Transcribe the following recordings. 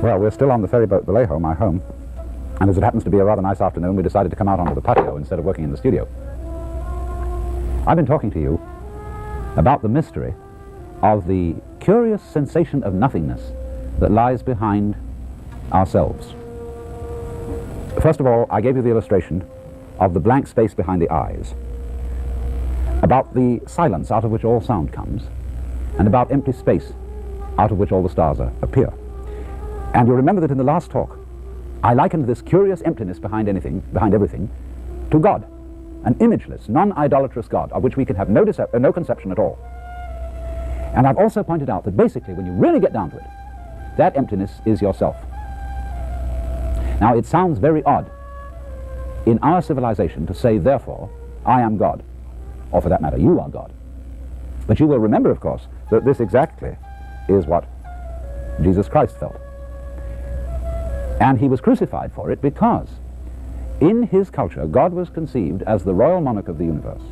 Well, we're still on the ferryboat Vallejo, my home, and as it happens to be a rather nice afternoon, we decided to come out onto the patio instead of working in the studio. I've been talking to you about the mystery of the curious sensation of nothingness that lies behind ourselves. First of all, I gave you the illustration of the blank space behind the eyes, about the silence out of which all sound comes, and about empty space out of which all the stars appear. And you'll remember that in the last talk, I likened this curious emptiness behind everything, to God, an imageless, non-idolatrous God, of which we can have no conception at all. And I've also pointed out that basically, when you really get down to it, that emptiness is yourself. Now, it sounds very odd in our civilization to say, therefore, I am God, or for that matter, you are God. But you will remember, of course, that this exactly is what Jesus Christ felt. And he was crucified for it because in his culture, God was conceived as the royal monarch of the universe.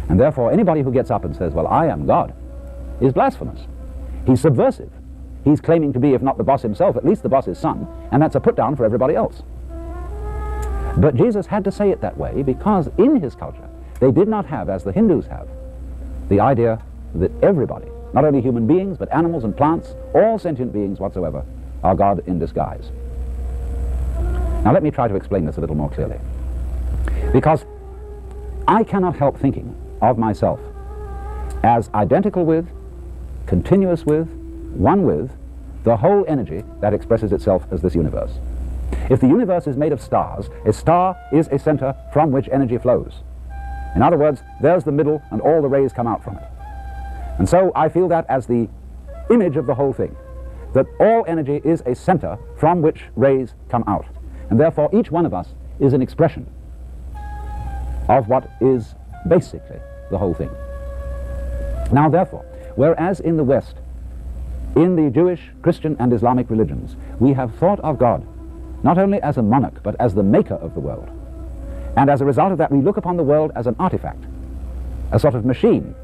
And therefore, anybody who gets up and says, well, I am God, is blasphemous. He's subversive. He's claiming to be, if not the boss himself, at least the boss's son, and that's a put down for everybody else. But Jesus had to say it that way because in his culture, they did not have, as the Hindus have, the idea that everybody, not only human beings, but animals and plants, all sentient beings whatsoever, are God in disguise. Now let me try to explain this a little more clearly. Because I cannot help thinking of myself as identical with, continuous with, one with, the whole energy that expresses itself as this universe. If the universe is made of stars, a star is a center from which energy flows. In other words, there's the middle and all the rays come out from it. And so I feel that as the image of the whole thing, that all energy is a center from which rays come out. And therefore, each one of us is an expression of what is basically the whole thing. Now, therefore, whereas in the West, in the Jewish, Christian, and Islamic religions, we have thought of God not only as a monarch, but as the maker of the world. And as a result of that, we look upon the world as an artifact, a sort of machine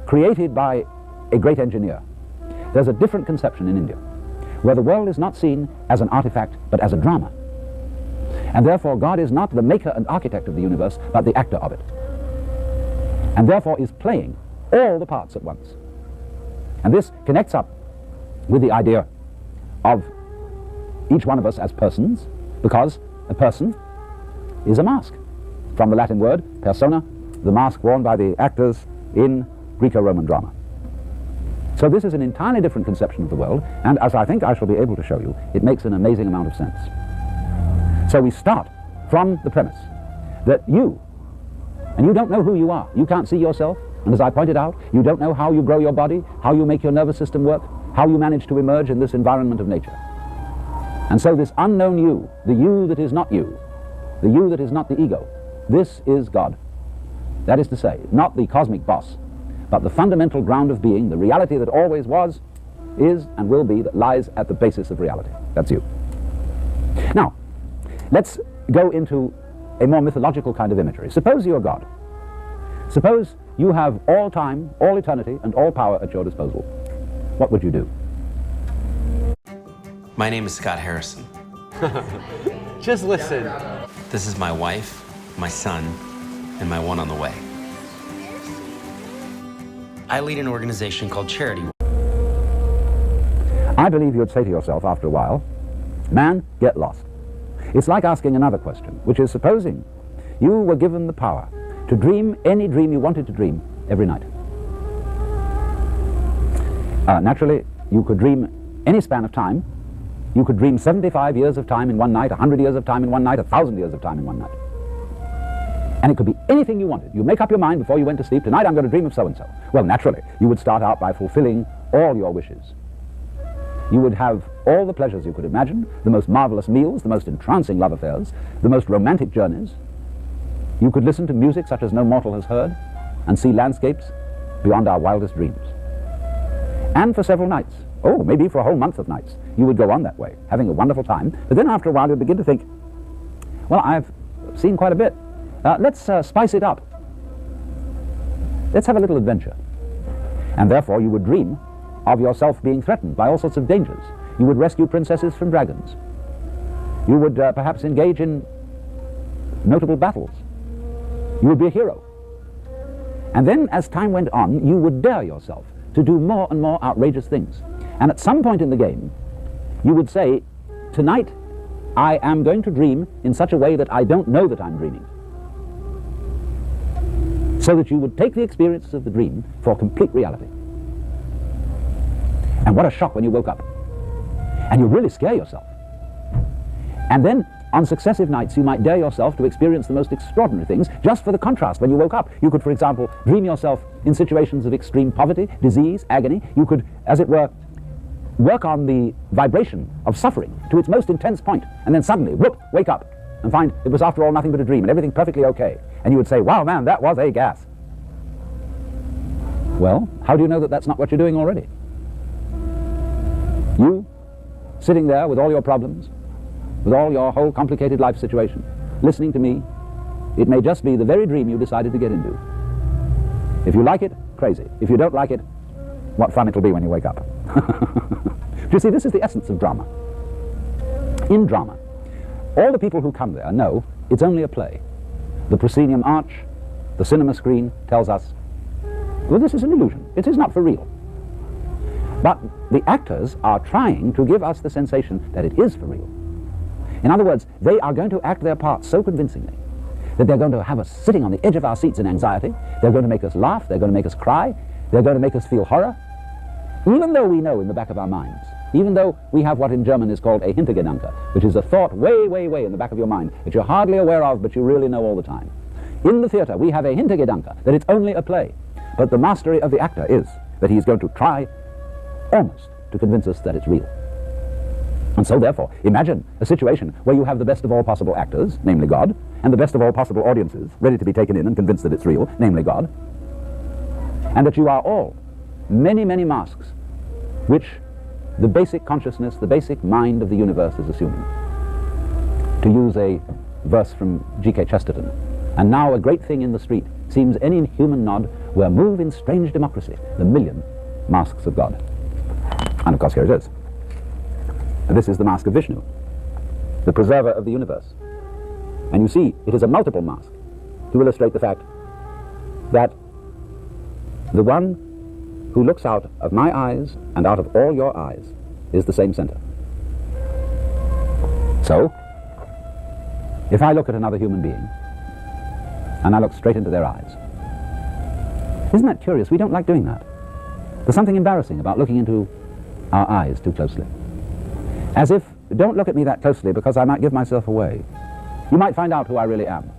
created by a great engineer. There's a different conception in India, where the world is not seen as an artifact, but as a drama. And therefore, God is not the maker and architect of the universe, but the actor of it. And therefore is playing all the parts at once. And this connects up with the idea of each one of us as persons, because a person is a mask. From the Latin word, persona, the mask worn by the actors in Greco-Roman drama. So this is an entirely different conception of the world, and as I think I shall be able to show you, it makes an amazing amount of sense. So we start from the premise that you, and you don't know who you are, you can't see yourself, and as I pointed out, you don't know how you grow your body, how you make your nervous system work, how you manage to emerge in this environment of nature. And so this unknown you, the you that is not you, the you that is not the ego, this is God. That is to say, not the cosmic boss, but the fundamental ground of being, the reality that always was, is, and will be, that lies at the basis of reality. That's you. Now, let's go into a more mythological kind of imagery. Suppose you're God. Suppose you have all time, all eternity, and all power at your disposal. What would you do? My name is Scott Harrison. Just listen. This is my wife, my son, and my one on the way. I lead an organization called Charity. I believe you'd say to yourself after a while, man, get lost. It's like asking another question, which is supposing you were given the power to dream any dream you wanted to dream every night. Naturally, you could dream any span of time. You could dream 75 years of time in one night, 100 years of time in one night, 1,000 years of time in one night. And it could be anything you wanted. You make up your mind before you went to sleep, tonight I'm going to dream of so-and-so. Well, naturally, you would start out by fulfilling all your wishes. You would have all the pleasures you could imagine, the most marvelous meals, the most entrancing love affairs, the most romantic journeys. You could listen to music such as no mortal has heard, and see landscapes beyond our wildest dreams. And for several nights, oh, maybe for a whole month of nights, you would go on that way, having a wonderful time. But then after a while, you'd begin to think, well, I've seen quite a bit. Let's spice it up. Let's have a little adventure. And therefore you would dream of yourself being threatened by all sorts of dangers. You would rescue princesses from dragons. You would perhaps engage in notable battles. You would be a hero. And then as time went on, you would dare yourself to do more and more outrageous things. And at some point in the game, you would say, tonight I am going to dream in such a way that I don't know that I'm dreaming. So that you would take the experiences of the dream for complete reality. And what a shock when you woke up. And you really scare yourself. And then on successive nights you might dare yourself to experience the most extraordinary things just for the contrast when you woke up. You could, for example, dream yourself in situations of extreme poverty, disease, agony. You could, as it were, work on the vibration of suffering to its most intense point, and then suddenly, whoop, wake up and find it was after all nothing but a dream and everything perfectly okay. And you would say, wow, man, that was a gas. Well, how do you know that that's not what you're doing already? You, sitting there with all your problems, with all your whole complicated life situation, listening to me, it may just be the very dream you decided to get into. If you like it, crazy. If you don't like it, what fun it'll be when you wake up. Do you see, this is the essence of drama. In drama, all the people who come there know it's only a play. The proscenium arch, the cinema screen tells us, well, this is an illusion. It is not for real. But the actors are trying to give us the sensation that it is for real. In other words, they are going to act their parts so convincingly that they're going to have us sitting on the edge of our seats in anxiety. They're going to make us laugh. They're going to make us cry. They're going to make us feel horror. Even though we know in the back of our minds, even though we have what in German is called a Hintergedanke, which is a thought way, way, way in the back of your mind that you're hardly aware of, but you really know all the time. In the theater, we have a Hintergedanke that it's only a play. But the mastery of the actor is that he's going to try almost to convince us that it's real. And so therefore, imagine a situation where you have the best of all possible actors, namely God, and the best of all possible audiences ready to be taken in and convinced that it's real, namely God, and that you are all many, many masks which the basic consciousness, the basic mind of the universe is assuming. To use a verse from G.K. Chesterton, and now a great thing in the street seems any human nod where move in strange democracy the million masks of God. And of course here it is. This is the mask of Vishnu, the preserver of the universe. And you see, it is a multiple mask to illustrate the fact that the one who looks out of my eyes and out of all your eyes is the same center. So, if I look at another human being and I look straight into their eyes, isn't that curious? We don't like doing that. There's something embarrassing about looking into our eyes too closely. As if, don't look at me that closely because I might give myself away. You might find out who I really am.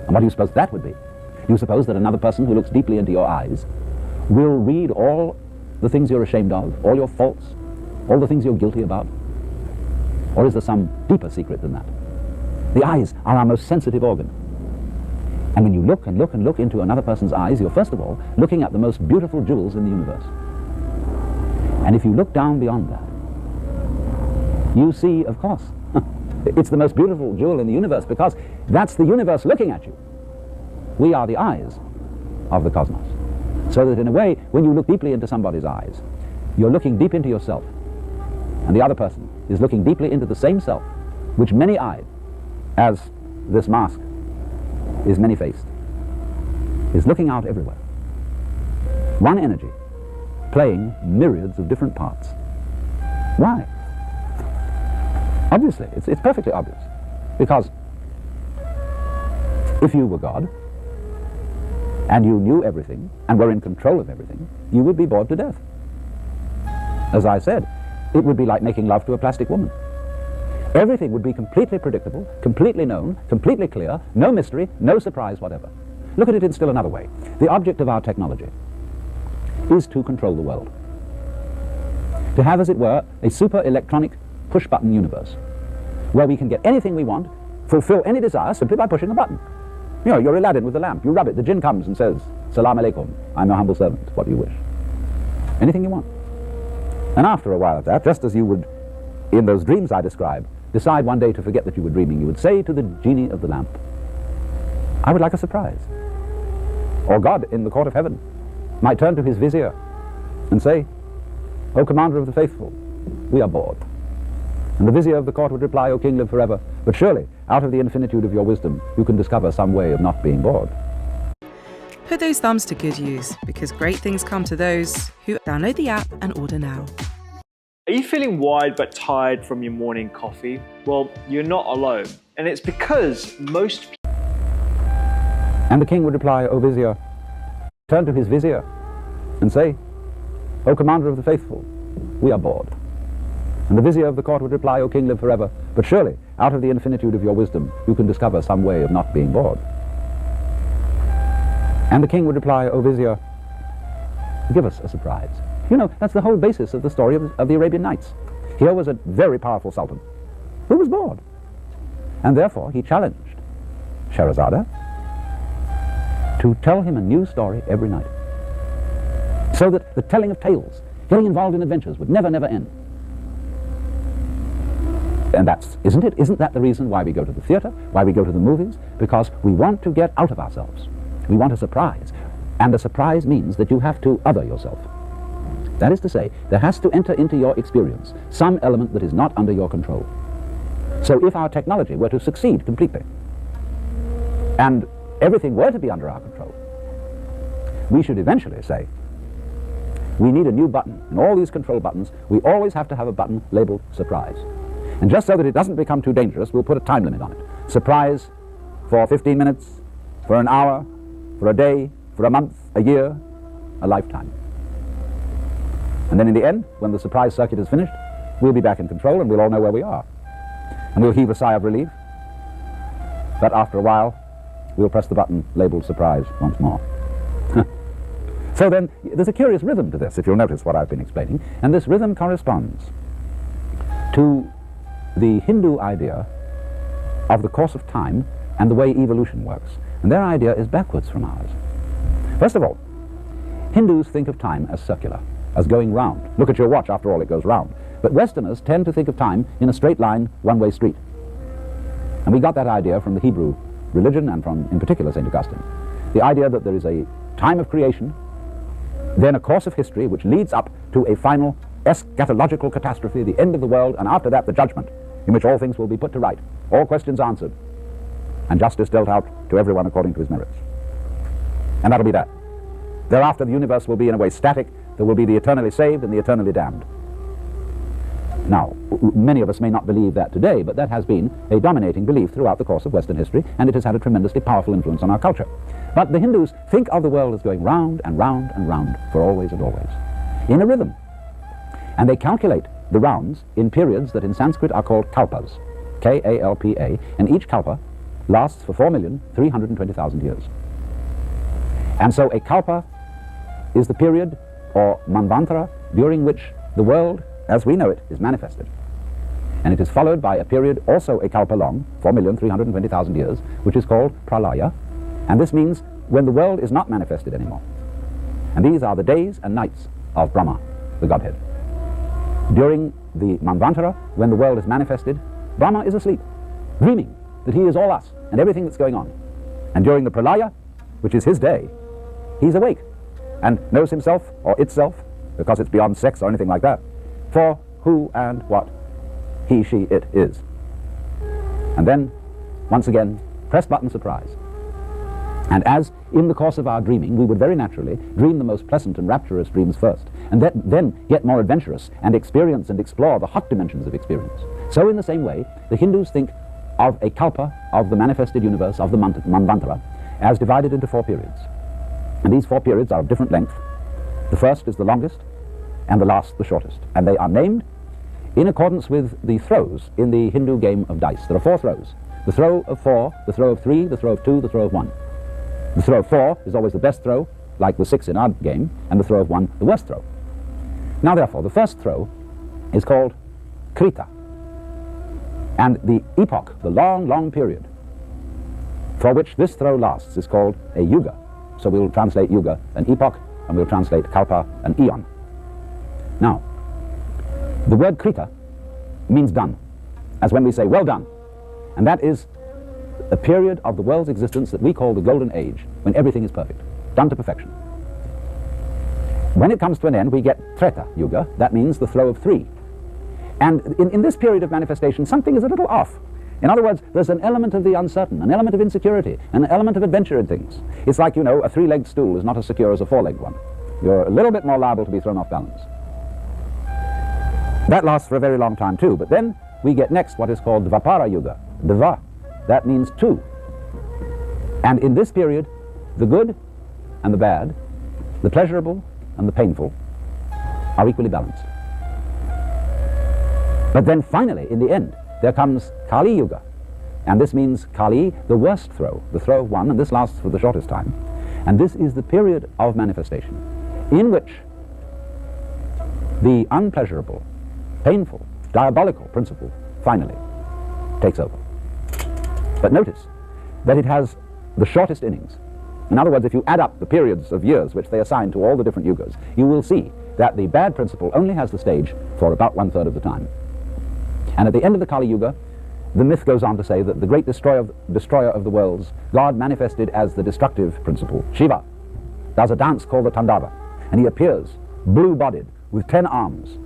And what do you suppose that would be? Do you suppose that another person who looks deeply into your eyes will read all the things you're ashamed of, all your faults, all the things you're guilty about? Or is there some deeper secret than that? The eyes are our most sensitive organ. And when you look and look and look into another person's eyes, you're first of all looking at the most beautiful jewels in the universe. And if you look down beyond that, you see, of course, it's the most beautiful jewel in the universe because that's the universe looking at you. We are the eyes of the cosmos. So that in a way, when you look deeply into somebody's eyes, you're looking deep into yourself. And the other person is looking deeply into the same self, which many-eyed, as this mask is many-faced, is looking out everywhere. One energy playing myriads of different parts. Why? Obviously, it's perfectly obvious. Because if you were God, and you knew everything, and were in control of everything, you would be bored to death. As I said, it would be like making love to a plastic woman. Everything would be completely predictable, completely known, completely clear, no mystery, no surprise whatever. Look at it in still another way. The object of our technology is to control the world. To have, as it were, a super electronic push-button universe, where we can get anything we want, fulfill any desire simply by pushing a button. You know, you're Aladdin with the lamp. You rub it, the jinn comes and says, Salam alaikum, I'm your humble servant. What do you wish? Anything you want. And after a while of that, just as you would, in those dreams I described, decide one day to forget that you were dreaming, you would say to the genie of the lamp, I would like a surprise. Or God in the court of heaven might turn to his vizier and say, "O commander of the faithful, we are bored." And the vizier of the court would reply, "O king, live forever. But surely, out of the infinitude of your wisdom, you can discover some way of not being bored." Put those thumbs to good use, because great things come to those who download the app and order now. Are you feeling wired but tired from your morning coffee? Well, you're not alone. And it's because most people... And the king would reply, "O vizier," turn to his vizier and say, "O commander of the faithful, we are bored." And the vizier of the court would reply, "O king, live forever. But surely, out of the infinitude of your wisdom, you can discover some way of not being bored." And the king would reply, "O vizier, give us a surprise." You know, that's the whole basis of the story of the Arabian Nights. Here was a very powerful sultan who was bored. And therefore he challenged Sherazada to tell him a new story every night, so that the telling of tales, getting involved in adventures, would never end. And isn't that the reason why we go to the theater, why we go to the movies? Because we want to get out of ourselves. We want a surprise. And a surprise means that you have to other yourself. That is to say, there has to enter into your experience some element that is not under your control. So if our technology were to succeed completely, and everything were to be under our control, we should eventually say, we need a new button. In all these control buttons, we always have to have a button labeled surprise. And just so that it doesn't become too dangerous, we'll put a time limit on it. Surprise for 15 minutes, for an hour, for a day, for a month, a year, a lifetime. And then in the end, when the surprise circuit is finished, we'll be back in control and we'll all know where we are. And we'll heave a sigh of relief. But after a while, we'll press the button labeled surprise once more. So then, there's a curious rhythm to this, if you'll notice what I've been explaining. And this rhythm corresponds to the Hindu idea of the course of time and the way evolution works. And their idea is backwards from ours. First of all, Hindus think of time as circular, as going round. Look at your watch, after all, it goes round. But Westerners tend to think of time in a straight line, one-way street. And we got that idea from the Hebrew religion and from, in particular, St. Augustine. The idea that there is a time of creation, then a course of history which leads up to a final eschatological catastrophe, the end of the world, and after that the judgment, in which all things will be put to right, all questions answered, and justice dealt out to everyone according to his merits. And that'll be that. Thereafter the universe will be in a way static. There will be the eternally saved and the eternally damned. Now, many of us may not believe that today, but that has been a dominating belief throughout the course of Western history, and it has had a tremendously powerful influence on our culture. But the Hindus think of the world as going round and round and round for always and always, in a rhythm. And they calculate the rounds in periods that in Sanskrit are called kalpas, K-A-L-P-A, and each kalpa lasts for 4,320,000 years. And so a kalpa is the period, or manvantara, during which the world, as we know it, is manifested. And it is followed by a period, also a kalpa long, 4,320,000 years, which is called pralaya. And this means when the world is not manifested anymore. And these are the days and nights of Brahma, the Godhead. During the manvantara, when the world is manifested, Brahma is asleep, dreaming that he is all us and everything that's going on. And during the pralaya, which is his day, he's awake and knows himself or itself, because it's beyond sex or anything like that, for who and what he, she, it is. And then, once again, press button surprise. And as in the course of our dreaming, we would very naturally dream the most pleasant and rapturous dreams first, and then get more adventurous and experience and explore the hot dimensions of experience. So in the same way, the Hindus think of a kalpa, of the manifested universe, of the manvantara, as divided into 4 periods. And these 4 periods are of different length. The first is the longest, and the last the shortest. And they are named in accordance with the throws in the Hindu game of dice. There are 4 throws. The throw of 4, the throw of 3, the throw of 2, the throw of 1. The throw of 4 is always the best throw, like the 6 in our game, and the throw of 1, the worst throw. Now therefore, the first throw is called Krita. And the epoch, the long, long period for which this throw lasts is called a yuga. So we'll translate yuga, an epoch, and we'll translate kalpa, an eon. Now, the word Krita means done, as when we say, well done. And that is a period of the world's existence that we call the Golden Age, when everything is perfect, done to perfection. When it comes to an end, we get Treta Yuga. That means the throw of three. And in this period of manifestation, something is a little off. In other words, there's an element of the uncertain, an element of insecurity, an element of adventure in things. It's like, you know, a three-legged stool is not as secure as a four-legged one. You're a little bit more liable to be thrown off balance. That lasts for a very long time too, but then we get next what is called Dvapara Yuga. Dva, that means two. And in this period, the good and the bad, the pleasurable and the painful are equally balanced. But then finally, in the end, there comes Kali Yuga. And this means Kali, the worst throw, the throw of one, and this lasts for the shortest time. And this is the period of manifestation in which the unpleasurable, painful, diabolical principle finally takes over. But notice that it has the shortest innings. In other words, if you add up the periods of years which they assign to all the different yugas, you will see that the bad principle only has the stage for about 1/3 of the time. And at the end of the Kali Yuga, the myth goes on to say that the great destroyer of the worlds, God manifested as the destructive principle, Shiva, does a dance called the Tandava, and he appears blue-bodied with 10 arms,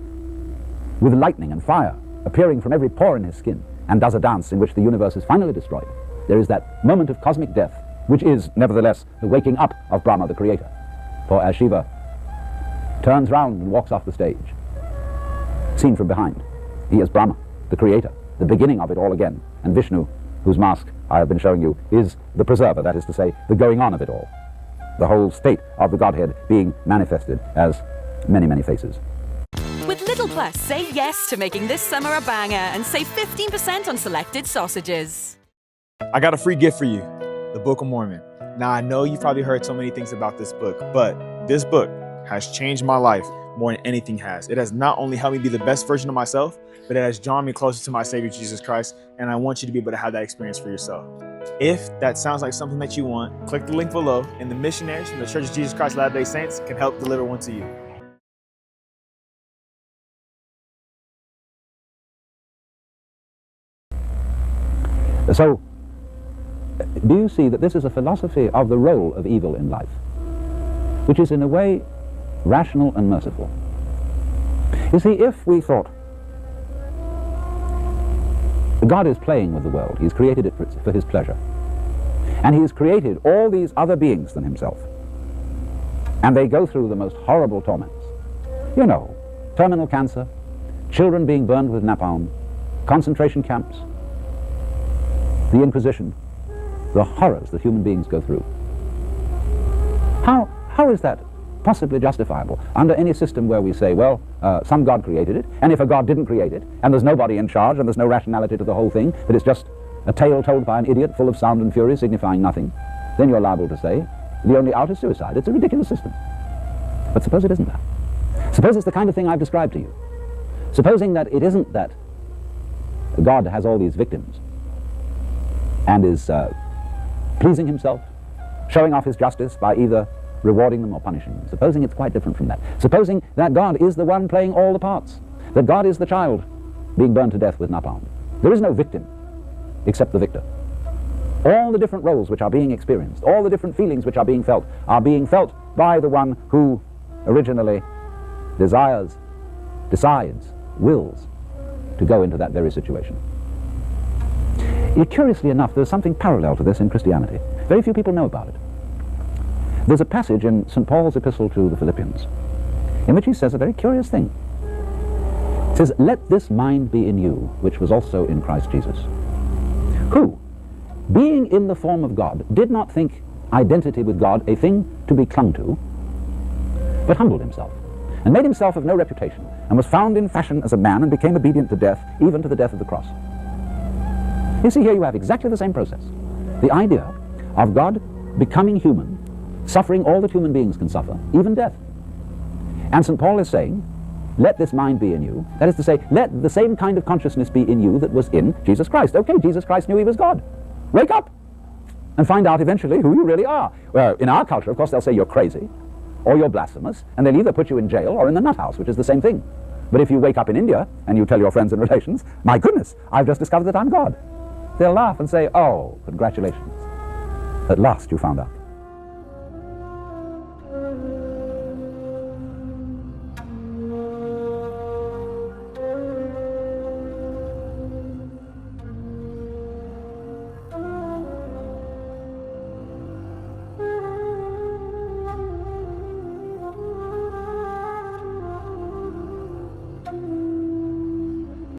with lightning and fire appearing from every pore in his skin, and does a dance in which the universe is finally destroyed. There is that moment of cosmic death, which is, nevertheless, the waking up of Brahma, the creator. For as Shiva turns round and walks off the stage, seen from behind, he is Brahma, the creator, the beginning of it all again, and Vishnu, whose mask I have been showing you, is the preserver, that is to say, the going on of it all, the whole state of the Godhead being manifested as many, many faces. With Lidl Plus, say yes to making this summer a banger and save 15% on selected sausages. I got a free gift for you, the Book of Mormon. Now, I know you've probably heard so many things about this book, but this book has changed my life more than anything has. It has not only helped me be the best version of myself, but it has drawn me closer to my Savior, Jesus Christ, and I want you to be able to have that experience for yourself. If that sounds like something that you want, click the link below, and the missionaries from the Church of Jesus Christ of Latter-day Saints can help deliver one to you. So, do you see that this is a philosophy of the role of evil in life, which is in a way rational and merciful? You see, if we thought God is playing with the world, he's created it for his pleasure, and he's created all these other beings than himself, and they go through the most horrible torments. You know, terminal cancer, children being burned with napalm, concentration camps, the Inquisition, the horrors that human beings go through. How is that possibly justifiable under any system where we say, well, some God created it, and if a God didn't create it, and there's nobody in charge, and there's no rationality to the whole thing, that it's just a tale told by an idiot full of sound and fury signifying nothing, then you're liable to say, the only out is suicide. It's a ridiculous system. But suppose it isn't that. Suppose it's the kind of thing I've described to you. Supposing that it isn't that God has all these victims, and is pleasing himself, showing off his justice by either rewarding them or punishing them. Supposing it's quite different from that. Supposing that God is the one playing all the parts, that God is the child being burned to death with napalm. There is no victim except the victor. All the different roles which are being experienced, all the different feelings which are being felt by the one who originally desires, decides, wills to go into that very situation. Curiously enough, there's something parallel to this in Christianity. Very few people know about it. There's a passage in St. Paul's epistle to the Philippians in which he says a very curious thing. It says, "Let this mind be in you, which was also in Christ Jesus, who, being in the form of God, did not think identity with God a thing to be clung to, but humbled himself, and made himself of no reputation, and was found in fashion as a man, and became obedient to death, even to the death of the cross." You see, here you have exactly the same process. The idea of God becoming human, suffering all that human beings can suffer, even death. And St. Paul is saying, let this mind be in you. That is to say, let the same kind of consciousness be in you that was in Jesus Christ. Okay, Jesus Christ knew he was God. Wake up and find out eventually who you really are. Well, in our culture, of course, they'll say you're crazy or you're blasphemous, and they'll either put you in jail or in the nut house, which is the same thing. But if you wake up in India and you tell your friends and relations, my goodness, I've just discovered that I'm God, they'll laugh and say, oh, congratulations. At last you found out.